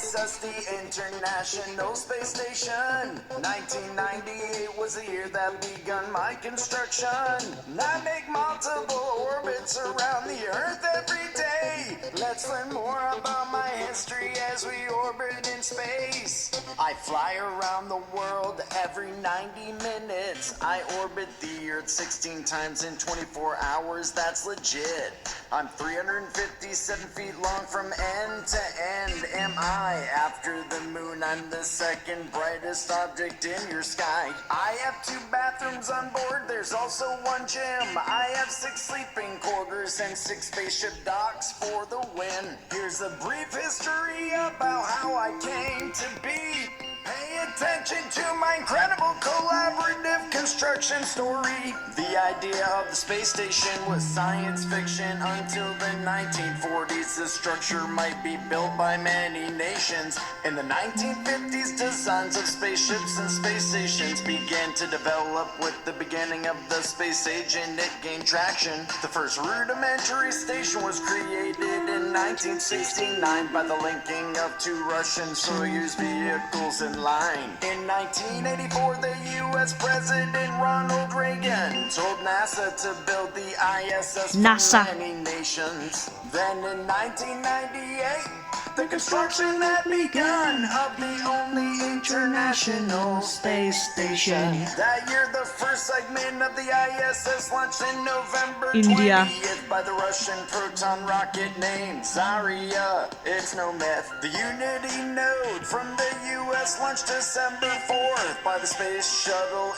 ISS, the International Space Station. 1998 was the year that begun my construction. I make multiple orbits around the Earth every day. Let's learn more about my history as we orbit in space. I fly around the world every 90 minutes. I orbit the Earth 16 times in 24 hours. That's legit. I'm 357 feet long from end to end. Am I after the moon? I'm the second brightest object in your sky. I have 2 bathrooms on board. There's also 1 gym. I have 6 sleeping quarters and 6 spaceship docks for the win. Here's a brief history about how I came to be. Pay attention to my incredible collaborative construction story. The idea of the space station was science fiction until the 1940s. The structure might be built by many nations. In the 1950s, designs of spaceships and space stations began to develop. With the beginning of the space age and it gained traction. The first rudimentary station was created in 1969 by the linking of 2 Russian Soyuz vehicles in line. In 1984, the U.S. President Ronald Reagan told NASA to build the ISS for many nations. Then in 1998, the construction had begun of the only International Space Station. That year, the first segment of the ISS launched in November 20th by the Russian Proton rocket named Zarya. It's no myth. The Unity node from the US launched December 4th by the Space Shuttle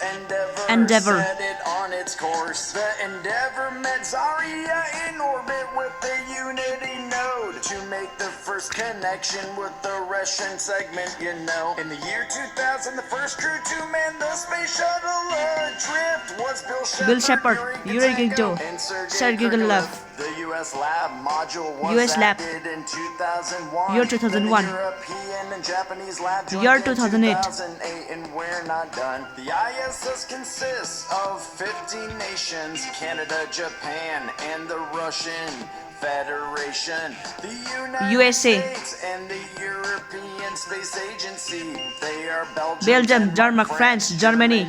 Endeavour. Set it on its course. The Endeavour met Zarya in orbit with the Unity node to make the first connection with the Russian segment, you know. In the year 2000, the first crew to man the Space Shuttle adrift was Bill Shepard, Yuri Gagarin, Sergey Korolev. The US lab module was added in 2001. Year 2001. The European and Japanese lab joined Year in 2008. 2008, and we're not done. The ISS consists of 15 nations: Canada, Japan, and the Russian Federation, the United USA, States, and the European Space Agency. They are Belgium, Denmark, France, Germany,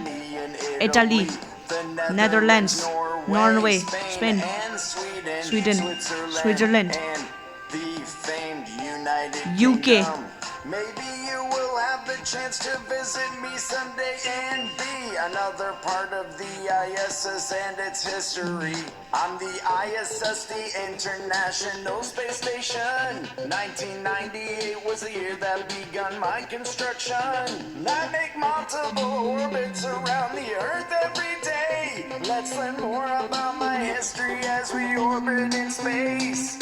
Italy, Netherlands, Norway, Spain, Sweden, Switzerland, and the famed United UK. Kingdom. Maybe you will have the chance to visit me someday and be another part of the ISS and its history. I'm the ISS, the International Space Station. 1998 was the year that begun my construction. I make multiple orbits around the Earth every day. Let's learn more about my history as we orbit in space.